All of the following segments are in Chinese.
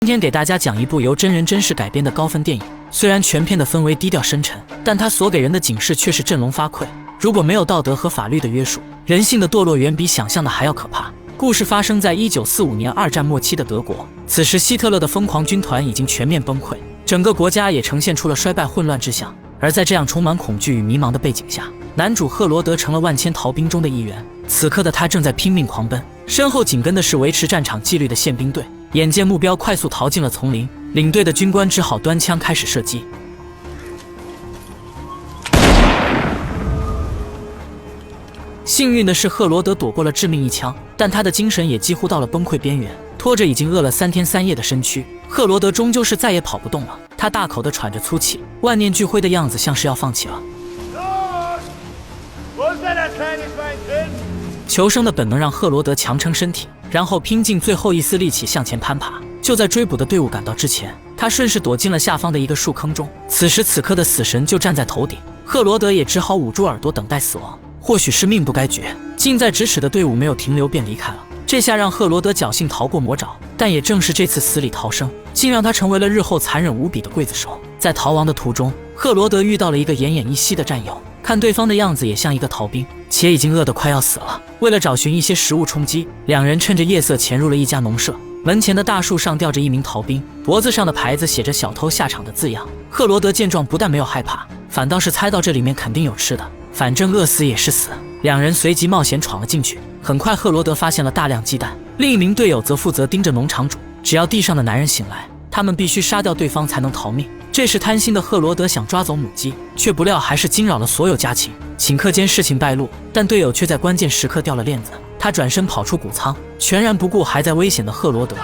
今天给大家讲一部由真人真事改编的高分电影，虽然全片的氛围低调深沉，但它所给人的警示却是振聋发聩。如果没有道德和法律的约束，人性的堕落远比想象的还要可怕。故事发生在1945年二战末期的德国，此时希特勒的疯狂军团已经全面崩溃，整个国家也呈现出了衰败混乱之象。而在这样充满恐惧与迷茫的背景下，男主赫罗德成了万千逃兵中的一员。此刻的他正在拼命狂奔，身后紧跟的是维持战场纪律的宪兵队。眼见目标快速逃进了丛林，领队的军官只好端枪开始射击。幸运的是，赫罗德躲过了致命一枪，但他的精神也几乎到了崩溃边缘。拖着已经饿了3天3夜的身躯，赫罗德终究是再也跑不动了。他大口地喘着粗气，万念俱灰的样子像是要放弃了。求生的本能让赫罗德强撑身体，然后拼尽最后一丝力气向前攀爬。就在追捕的队伍赶到之前，他顺势躲进了下方的一个树坑中。此时此刻的死神就站在头顶，赫罗德也只好捂住耳朵等待死亡。或许是命不该绝，近在咫尺的队伍没有停留便离开了。这下让赫罗德侥幸逃过魔爪，但也正是这次死里逃生，竟让他成为了日后残忍无比的刽子手。在逃亡的途中，赫罗德遇到了一个奄奄一息的战友，看对方的样子也像一个逃兵，且已经饿得快要死了。为了找寻一些食物充饥，两人趁着夜色潜入了一家农舍。门前的大树上吊着一名逃兵，脖子上的牌子写着“小偷下场”的字样。赫罗德见状不但没有害怕，反倒是猜到这里面肯定有吃的，反正饿死也是死。两人随即冒险闯了进去。很快赫罗德发现了大量鸡蛋，另一名队友则负责盯着农场主，只要地上的男人醒来，他们必须杀掉对方才能逃命。这时贪心的赫罗德想抓走母鸡，却不料还是惊扰了所有家禽。顷刻间事情败露，但队友却在关键时刻掉了链子，他转身跑出谷仓，全然不顾还在危险的赫罗德。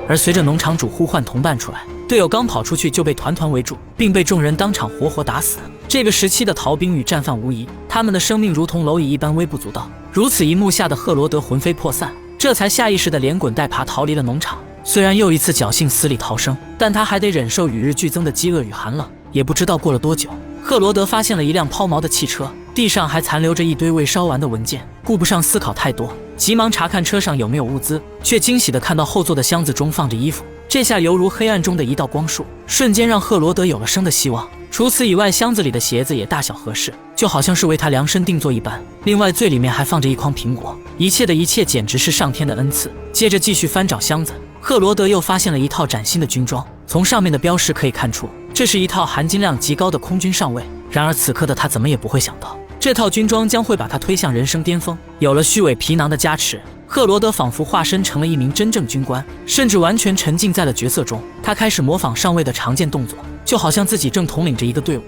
而随着农场主呼唤同伴出来，队友刚跑出去就被团团围住，并被众人当场活活打死。这个时期的逃兵与战犯无疑，他们的生命如同蝼蚁一般微不足道。如此一幕下的赫罗德魂飞魄散，这才下意识地连滚带爬逃离了农场。虽然又一次侥幸死里逃生，但他还得忍受与日俱增的饥饿与寒冷。也不知道过了多久，赫罗德发现了一辆抛锚的汽车，地上还残留着一堆未烧完的文件。顾不上思考太多，急忙查看车上有没有物资，却惊喜地看到后座的箱子中放着衣服。这下犹如黑暗中的一道光束，瞬间让赫罗德有了生的希望。除此以外，箱子里的鞋子也大小合适，就好像是为他量身定做一般。另外最里面还放着一筐苹果，一切的一切简直是上天的恩赐。接着继续翻找箱子，赫罗德又发现了一套崭新的军装，从上面的标识可以看出，这是一套含金量极高的空军上尉。然而此刻的他怎么也不会想到，这套军装将会把他推向人生巅峰。有了虚伪皮囊的加持，赫罗德仿佛化身成了一名真正军官，甚至完全沉浸在了角色中。他开始模仿上尉的常见动作，就好像自己正统领着一个队伍。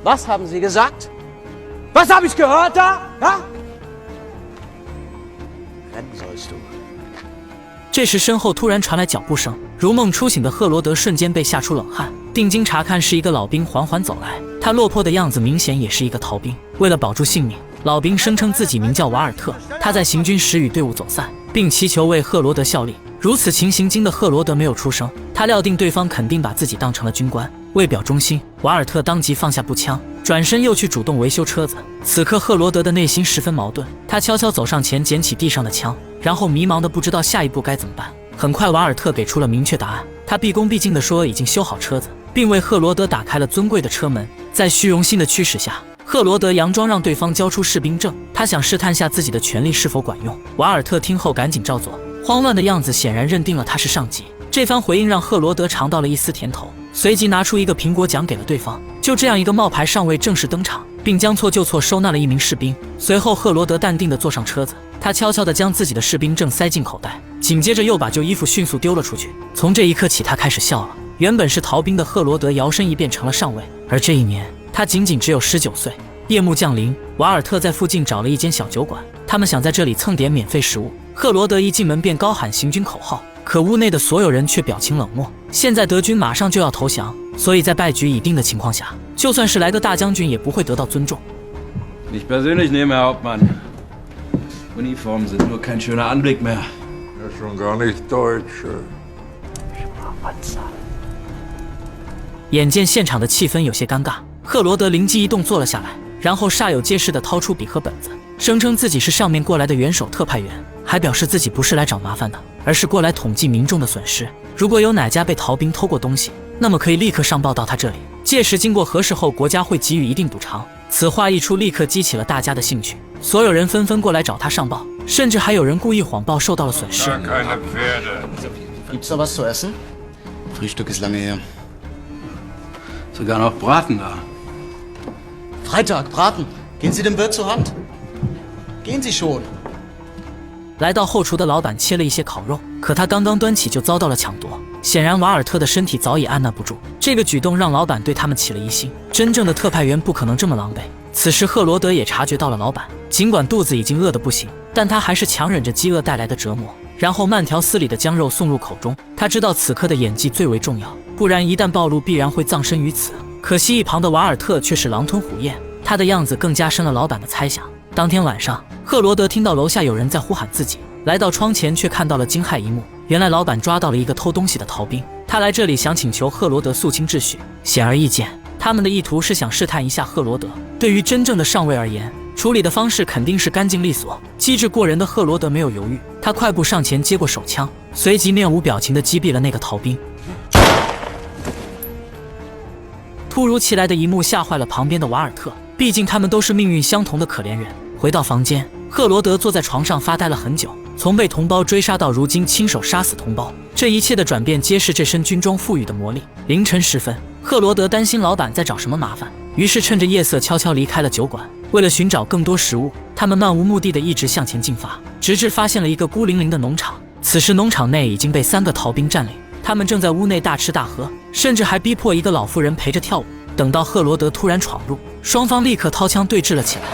Was haben Sie gesagt? Was habe ich gehört da? Ja? Rennen sollst du. 这时身后突然传来脚步声，如梦初醒的赫罗德瞬间被吓出冷汗，定睛查看，是一个老兵缓缓走来。他落魄的样子明显也是一个逃兵。为了保住性命，老兵声称自己名叫瓦尔特，他在行军时与队伍走散，并祈求为赫罗德效力。如此情形惊的赫罗德没有出声，他料定对方肯定把自己当成了军官。为表忠心，瓦尔特当即放下步枪，转身又去主动维修车子。此刻赫罗德的内心十分矛盾，他悄悄走上前捡起地上的枪，然后迷茫的不知道下一步该怎么办。很快瓦尔特给出了明确答案，他毕恭毕敬地说已经修好车子，并为赫罗德打开了尊贵的车门。在虚荣心的驱使下，赫罗德佯装让对方交出士兵证，他想试探下自己的权力是否管用。瓦尔特听后赶紧照做，慌乱的样子显然认定了他是上级。这番回应让赫罗德尝到了一丝甜头，随即拿出一个苹果奖给了对方。就这样，一个冒牌上尉正式登场，并将错就错收纳了一名士兵。随后赫罗德淡定地坐上车子，他悄悄地将自己的士兵证塞进口袋，紧接着又把旧衣服迅速丢了出去。从这一刻起，他开始笑了。原本是逃兵的赫罗德摇身一变成了上尉，而这一年他仅仅只有19岁。夜幕降临，瓦尔特在附近找了一间小酒馆，他们想在这里蹭点免费食物。赫罗德一进门便高喊行军口号，可屋内的所有人却表情冷漠。现在德军马上就要投降，所以在败局已定的情况下，就算是来个大将军也不会得到尊重。 Ich persönlich nehme, Herr Hauptmann. Uniformen sind nur kein schöner Anblick mehr. Ja, schon gar nicht deutsch. 眼见现场的气氛有些尴尬，赫罗德灵机一动坐了下来，然后煞有介事地掏出笔和本子，声称自己是上面过来的元首特派员，还表示自己不是来找麻烦的，而是过来统计民众的损失。如果有哪家被逃兵偷过东西，那么可以立刻上报到他这里，届时经过核实后，国家会给予一定补偿。此话一出，立刻激起了大家的兴趣，所有人纷纷过来找他上报，甚至还有人故意谎报受到了损失。 Keine Pferde. Gibt's da was zu essen? Frühstück ist lange her. Sogar noch Braten da. Freitag, Braten. Gehen Sie dem Wirt zur Hand. Gehen Sie schon. 来到后厨的老板切了一些烤肉，可他刚刚端起就遭到了抢夺。显然瓦尔特的身体早已按捺不住，这个举动让老板对他们起了疑心。真正的特派员不可能这么狼狈。此时赫罗德也察觉到了老板，尽管肚子已经饿得不行，但他还是强忍着饥饿带来的折磨，然后慢条斯理地将肉送入口中。他知道此刻的演技最为重要，不然一旦暴露，必然会葬身于此。可惜一旁的瓦尔特却是狼吞虎咽，他的样子更加深了老板的猜想。当天晚上，赫罗德听到楼下有人在呼喊自己，来到窗前却看到了惊骇一幕。原来老板抓到了一个偷东西的逃兵，他来这里想请求赫罗德肃清秩序。显而易见，他们的意图是想试探一下赫罗德。对于真正的上尉而言，处理的方式肯定是干净利索。机智过人的赫罗德没有犹豫，他快步上前接过手枪，随即面无表情地击毙了那个逃兵。突如其来的一幕吓坏了旁边的瓦尔特，毕竟他们都是命运相同的可怜人。回到房间，赫罗德坐在床上发呆了很久，从被同胞追杀到如今亲手杀死同胞，这一切的转变皆是这身军装赋予的魔力。凌晨时分，赫罗德担心老板在找什么麻烦，于是趁着夜色悄悄离开了酒馆。为了寻找更多食物，他们漫无目的地一直向前进发，直至发现了一个孤零零的农场。此时农场内已经被3个逃兵占领，他们正在屋内大吃大喝，甚至还逼迫一个老妇人陪着跳舞。等到赫罗德突然闯入，双方立刻掏枪对峙了起来。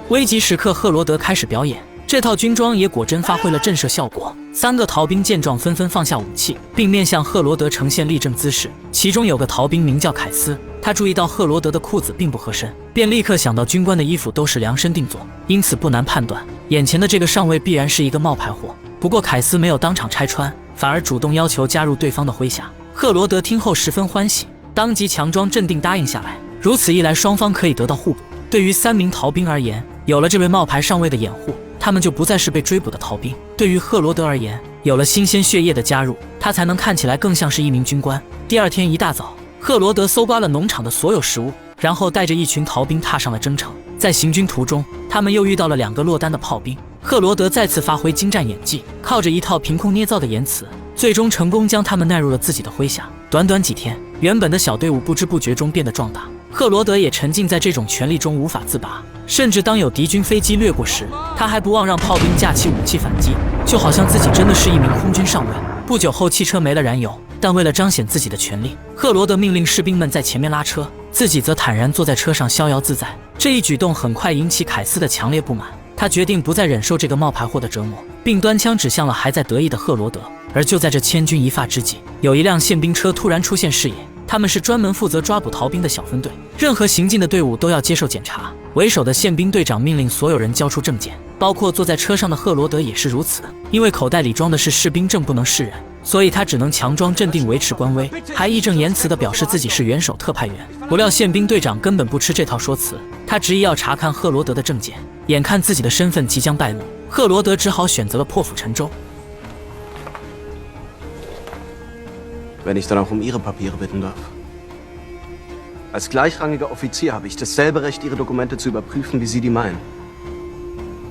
危急时刻，赫罗德开始表演，这套军装也果真发挥了震慑效果。3个逃兵见状纷纷放下武器，并面向赫罗德呈现立正姿势。其中有个逃兵名叫凯斯，他注意到赫罗德的裤子并不合身，便立刻想到军官的衣服都是量身定做，因此不难判断眼前的这个上尉必然是一个冒牌货。不过凯斯没有当场拆穿，反而主动要求加入对方的麾下。赫罗德听后十分欢喜，当即强装镇定答应下来。如此一来，双方可以得到互补。对于3名逃兵而言，有了这位冒牌上尉的掩护，他们就不再是被追捕的逃兵。对于赫罗德而言，有了新鲜血液的加入，他才能看起来更像是一名军官。第二天一大早，赫罗德搜刮了农场的所有食物，然后带着一群逃兵踏上了征程。在行军途中，他们又遇到了2个落单的炮兵。赫罗德再次发挥精湛演技，靠着一套凭空捏造的言辞，最终成功将他们纳入了自己的麾下。短短几天，原本的小队伍不知不觉中变得壮大。赫罗德也沉浸在这种权力中无法自拔，甚至当有敌军飞机掠过时，他还不忘让炮兵架起武器反击，就好像自己真的是一名空军上尉。不久后，汽车没了燃油，但为了彰显自己的权力，赫罗德命令士兵们在前面拉车，自己则坦然坐在车上逍遥自在。这一举动很快引起凯斯的强烈不满，他决定不再忍受这个冒牌货的折磨，并端枪指向了还在得意的赫罗德。而就在这千钧一发之际，有一辆宪兵车突然出现视野，他们是专门负责抓捕逃兵的小分队，任何行进的队伍都要接受检查。为首的宪兵队长命令所有人交出证件，包括坐在车上的赫罗德也是如此。因为口袋里装的是士兵证，不能示人，所以他只能强装镇定维持官威，还义正言辞地表示自己是元首特派员。不料宪兵队长根本不吃这套说辞，他执意要查看赫罗德的证件。眼看自己的身份即将败露，赫罗德只好选择了破釜沉舟。Wenn ich dann auch Ihre Papiere bitten darf. Als gleichrangiger Offizier habe ich dasselbe Recht, Ihre Dokumente zu überprüfen, wie Sie die meinen.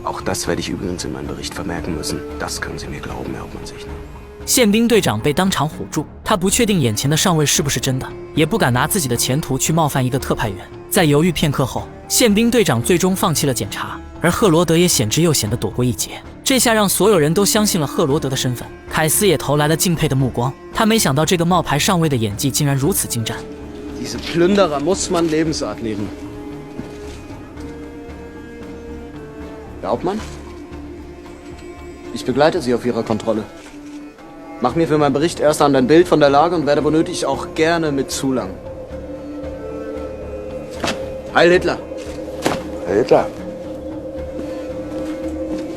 Auch das werde ich übrigens in meinem Bericht vermerken müssen. Das können Sie mir glauben, Herr Hauptmann-Sichner. 宪兵队长被当场唬住，他不确定眼前的上尉是不是真的，也不敢拿自己的前途去冒犯一个特派员。在犹豫片刻后，宪兵队长最终放弃了检查，而赫罗德也险之又险地躲过一劫。这下让所有人都相信了赫罗德的身份，凯斯也投来了敬佩的目光。他没想到这个冒牌上尉的演技竟然如此精湛。Diese Plünderer muss man Lebensart nehmen. Herr Hauptmann? Ich begleite Sie auf Ihrer Kontrolle. Mach mir für meinen Bericht erst an ein Bild von der Lage und werde womöglich auch gerne mit zulangen. Heil Hitler! Heil Hitler!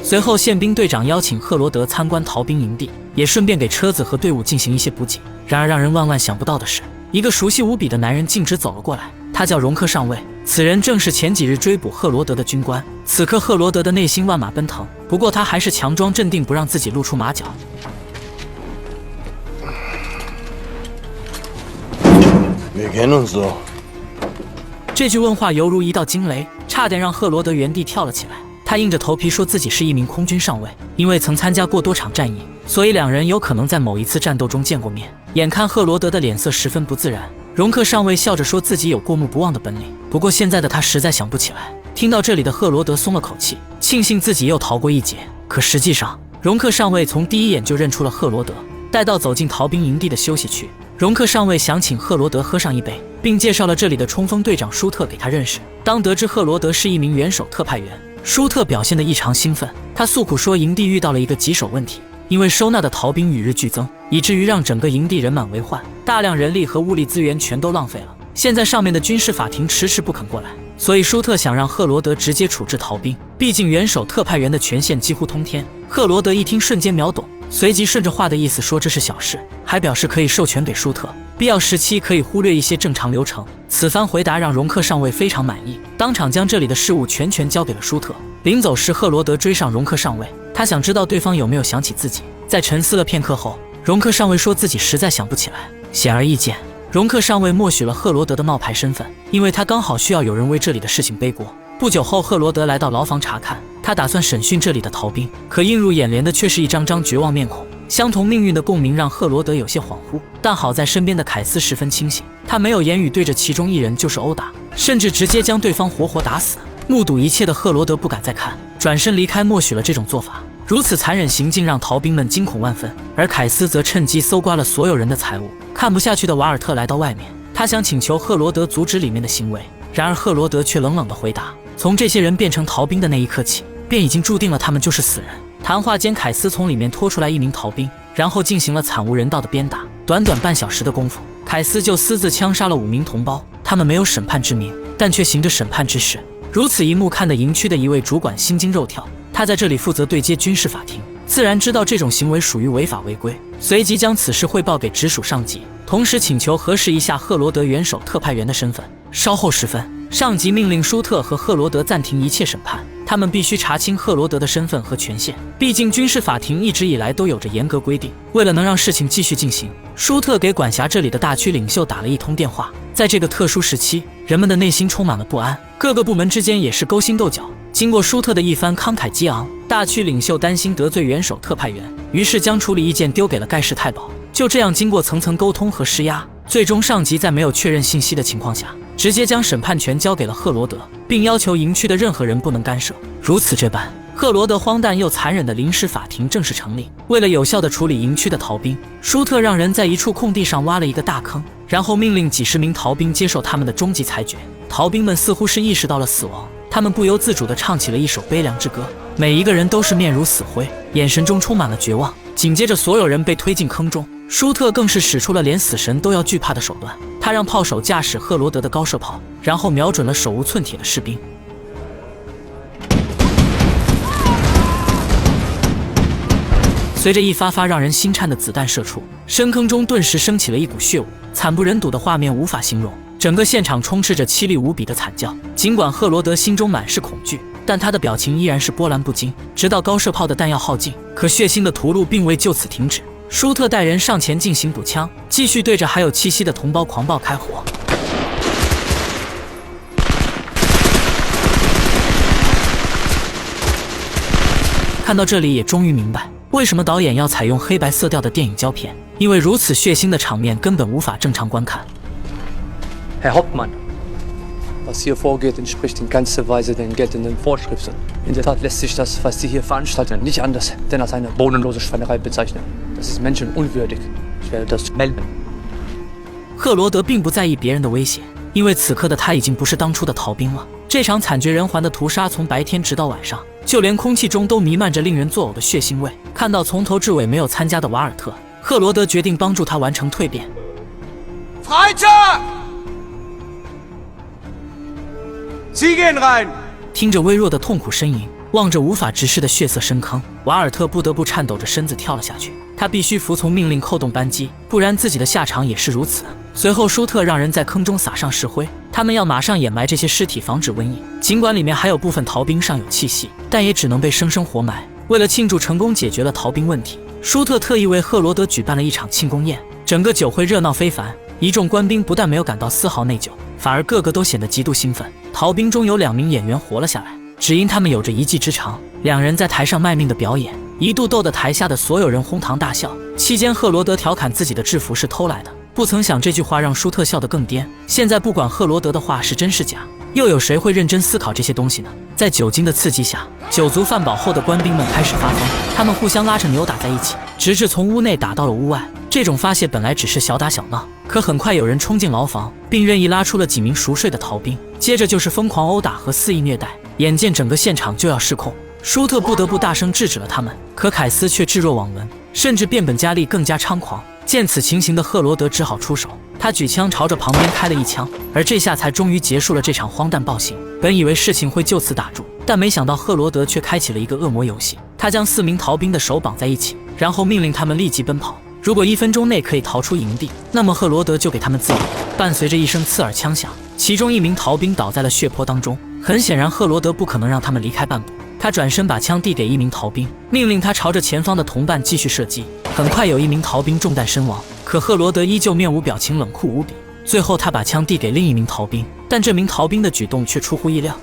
随后，宪兵队长邀请赫罗德参观逃兵营地，也顺便给车子和队伍进行一些补给。然而，让人万万想不到的是，一个熟悉无比的男人径直走了过来。他叫容克上尉，此人正是前几日追捕赫罗德的军官。此刻赫罗德的内心万马奔腾，不过他还是强装镇定，不让自己露出马脚。Wir kennen uns doch。这句问话犹如一道惊雷，差点让赫罗德原地跳了起来。他硬着头皮说自己是一名空军上尉，因为曾参加过多场战役，所以两人有可能在某一次战斗中见过面。眼看赫罗德的脸色十分不自然，容克上尉笑着说自己有过目不忘的本领，不过现在的他实在想不起来。听到这里的赫罗德松了口气，庆幸自己又逃过一劫。可实际上，容克上尉从第一眼就认出了赫罗德。待到走进逃兵营地的休息区，容克上尉想请赫罗德喝上一杯，并介绍了这里的冲锋队长舒特给他认识。当得知赫罗德是一名元首特派员，舒特表现得异常兴奋。他诉苦说营地遇到了一个棘手问题，因为收纳的逃兵与日俱增，以至于让整个营地人满为患，大量人力和物力资源全都浪费了。现在上面的军事法庭迟迟不肯过来，所以舒特想让赫罗德直接处置逃兵，毕竟元首特派员的权限几乎通天。赫罗德一听瞬间秒懂，随即顺着话的意思说这是小事，还表示可以授权给舒特，必要时期可以忽略一些正常流程。此番回答让容克上尉非常满意，当场将这里的事务全权交给了舒特。临走时，赫罗德追上容克上尉，他想知道对方有没有想起自己。在沉思了片刻后，容克上尉说自己实在想不起来。显而易见，容克上尉默许了赫罗德的冒牌身份，因为他刚好需要有人为这里的事情背锅。不久后，赫罗德来到牢房查看，他打算审讯这里的逃兵，可映入眼帘的却是一张张绝望面孔。相同命运的共鸣让赫罗德有些恍惚，但好在身边的凯斯十分清醒，他没有言语，对着其中一人就是殴打，甚至直接将对方活活打死。目睹一切的赫罗德不敢再看，转身离开，默许了这种做法。如此残忍行径让逃兵们惊恐万分，而凯斯则趁机搜刮了所有人的财物。看不下去的瓦尔特来到外面，他想请求赫罗德阻止里面的行为，然而赫罗德却冷冷地回答，从这些人变成逃兵的那一刻起，便已经注定了他们就是死人。谈话间，凯斯从里面拖出来一名逃兵，然后进行了惨无人道的鞭打。短短半小时的功夫，凯斯就私自枪杀了5名同胞。他们没有审判之名，但却行着审判之事。如此一幕看得营区的一位主管心惊肉跳，他在这里负责对接军事法庭，自然知道这种行为属于违法违规，随即将此事汇报给直属上级，同时请求核实一下赫罗德元首特派员的身份。稍后时分，上级命令舒特和赫罗德暂停一切审判，他们必须查清赫罗德的身份和权限。毕竟军事法庭一直以来都有着严格规定，为了能让事情继续进行，舒特给管辖这里的大区领袖打了一通电话。在这个特殊时期，人们的内心充满了不安，各个部门之间也是勾心斗角。经过舒特的一番慷慨激昂，大区领袖担心得罪元首特派员，于是将处理意见丢给了盖世太保。就这样，经过层层沟通和施压，最终上级在没有确认信息的情况下，直接将审判权交给了赫罗德，并要求营区的任何人不能干涉。如此这般，赫罗德荒诞又残忍的临时法庭正式成立。为了有效地处理营区的逃兵，舒特让人在一处空地上挖了一个大坑，然后命令几十名逃兵接受他们的终极裁决。逃兵们似乎是意识到了死亡，他们不由自主地唱起了一首悲凉之歌，每一个人都是面如死灰，眼神中充满了绝望。紧接着，所有人被推进坑中，舒特更是使出了连死神都要惧怕的手段。他让炮手驾驶赫罗德的高射炮，然后瞄准了手无寸铁的士兵。随着一发发让人心颤的子弹射出，深坑中顿时升起了一股血雾，惨不忍睹的画面无法形容。整个现场充斥着凄厉无比的惨叫。尽管赫罗德心中满是恐惧，但他的表情依然是波澜不惊。直到高射炮的弹药耗尽，可血腥的屠戮并未就此停止。舒特带人上前进行补枪，继续对着还有气息的同胞狂暴开火。看到这里，也终于明白为什么导演要采用黑白色调的电影胶片，因为如此血腥的场面根本无法正常观看。Herr Hauptmann, was hier vorgeht, entspricht in ganzer Weise den geltenden Vorschriften. In der Tat lässt sich das, was Sie hier veranstalten, nicht anders denn als eine bodenlose Schweinerei bezeichnen. Das ist menschenunwürdig. Ich werde das melden. 赫罗德并不在意别人的威胁，因为此刻的他已经不是当初的逃兵了。这场惨绝人寰的屠杀从白天直到晚上，就连空气中都弥漫着令人作呕的血腥味。看到从头至尾没有参加的瓦尔特，赫罗德决定帮助他完成蜕变。Freitag! Sie gehen rein! 听着微弱的痛苦呻吟，望着无法直视的血色深坑，瓦尔特不得不颤抖着身子跳了下去。他必须服从命令，扣动扳机，不然自己的下场也是如此。随后舒特让人在坑中撒上石灰，他们要马上掩埋这些尸体，防止瘟疫。尽管里面还有部分逃兵尚有气息，但也只能被生生活埋。为了庆祝成功解决了逃兵问题，舒特特意为赫罗德举办了一场庆功宴，整个酒会热闹非凡。一众官兵不但没有感到丝毫内疚，反而个个都显得极度兴奋。逃兵中有2名演员活了下来，只因他们有着一技之长。2人在台上卖命的表演，一度逗得台下的所有人哄堂大笑。期间，赫罗德调侃自己的制服是偷来的，不曾想这句话让舒特笑得更颠。现在不管赫罗德的话是真是假，又有谁会认真思考这些东西呢？在酒精的刺激下，酒足饭饱后的官兵们开始发疯，他们互相拉着扭打在一起，直至从屋内打到了屋外。这种发泄本来只是小打小闹，可很快有人冲进牢房，并任意拉出了几名熟睡的逃兵，接着就是疯狂殴打和肆意虐待。眼见整个现场就要失控，舒特不得不大声制止了他们，可凯斯却置若罔闻，甚至变本加厉，更加猖狂。见此情形的赫罗德只好出手，他举枪朝着旁边开了一枪，而这下才终于结束了这场荒诞暴行。本以为事情会就此打住，但没想到赫罗德却开启了一个恶魔游戏。他将4名逃兵的手绑在一起，然后命令他们立即奔跑。如果1分钟内可以逃出营地，那么赫罗德就给他们自由。伴随着一声刺耳枪响，其中1名逃兵倒在了血泊当中。很显然，赫罗德不可能让他们离开半步。他转身把枪递给1名逃兵，命令他朝着前方的同伴继续射击。很快有1名逃兵中弹身亡，可赫罗德依旧面无表情，冷酷无比。最后他把枪递给另1名逃兵，但这名逃兵的举动却出乎意料。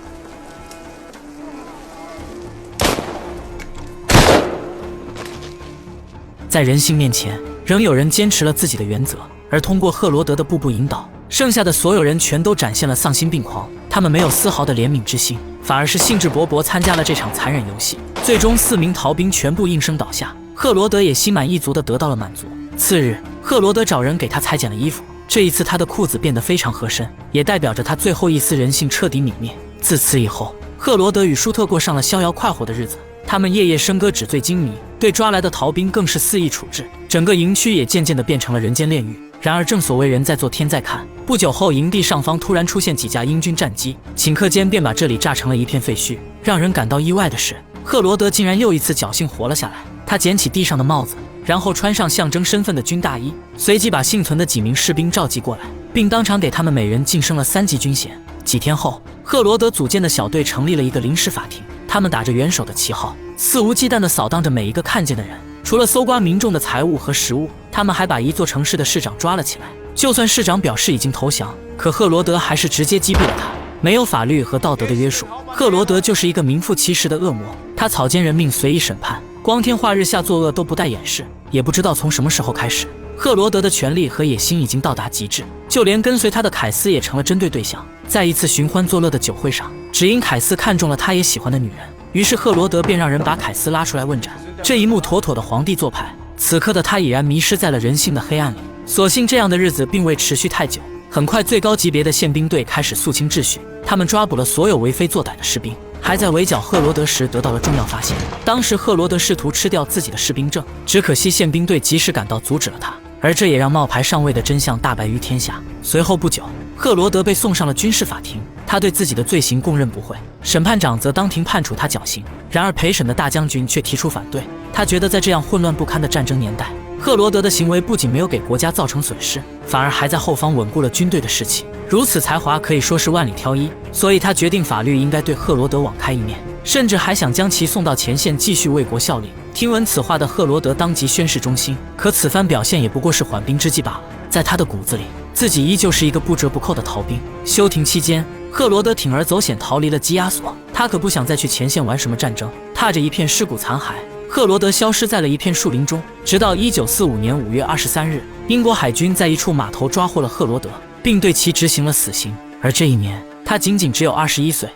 在人性面前，仍有人坚持了自己的原则，而通过赫罗德的步步引导，剩下的所有人全都展现了丧心病狂。他们没有丝毫的怜悯之心，反而是兴致勃勃参加了这场残忍游戏。最终4名逃兵全部应声倒下，赫罗德也心满意足地得到了满足。次日，赫罗德找人给他裁剪了衣服，这一次他的裤子变得非常合身，也代表着他最后一丝人性彻底泯灭。自此以后，赫罗德与舒特过上了逍遥快活的日子。他们夜夜笙歌，纸醉金迷，对抓来的逃兵更是肆意处置，整个营区也渐渐地变成了人间炼狱。然而正所谓人在做天在看，不久后营地上方突然出现几架英军战机，顷刻间便把这里炸成了一片废墟。让人感到意外的是，赫罗德竟然又一次侥幸活了下来。他捡起地上的帽子，然后穿上象征身份的军大衣，随即把幸存的几名士兵召集过来，并当场给他们每人晋升了3级军衔。几天后，赫罗德组建的小队成立了一个临时法庭，他们打着元首的旗号，肆无忌惮地扫荡着每一个看见的人。除了搜刮民众的财物和食物，他们还把一座城市的市长抓了起来。就算市长表示已经投降，可赫罗德还是直接击毙了他。没有法律和道德的约束，赫罗德就是一个名副其实的恶魔。他草菅人命，随意审判，光天化日下作恶都不带掩饰。也不知道从什么时候开始，赫罗德的权力和野心已经到达极致，就连跟随他的凯斯也成了针对对象。在一次寻欢作乐的酒会上，只因凯斯看中了他也喜欢的女人，于是赫罗德便让人把凯斯拉出来问斩。这一幕妥妥的皇帝做派。此刻的他已然迷失在了人性的黑暗里。所幸这样的日子并未持续太久，很快最高级别的宪兵队开始肃清秩序，他们抓捕了所有为非作歹的士兵，还在围剿赫罗德时得到了重要发现。当时赫罗德试图吃掉自己的士兵证，只可惜宪兵队及时赶到阻止了他，而这也让冒牌上位的真相大白于天下。随后不久，赫罗德被送上了军事法庭，他对自己的罪行供认不讳，审判长则当庭判处他绞刑。然而陪审的大将军却提出反对，他觉得在这样混乱不堪的战争年代，赫罗德的行为不仅没有给国家造成损失，反而还在后方稳固了军队的士气。如此才华可以说是万里挑一，所以他决定法律应该对赫罗德网开一面，甚至还想将其送到前线继续为国效力。听闻此话的赫罗德当即宣誓忠心，可此番表现也不过是缓兵之计罢了。在他的骨子里，自己依旧是一个不折不扣的逃兵。休庭期间，赫罗德铤而走险逃离了羁押所，他可不想再去前线玩什么战争。踏着一片尸骨残骸，赫罗德消失在了一片树林中，直到1945年5月23日，英国海军在一处码头抓获了赫罗德，并对其执行了死刑。而这一年，他仅仅只有21岁。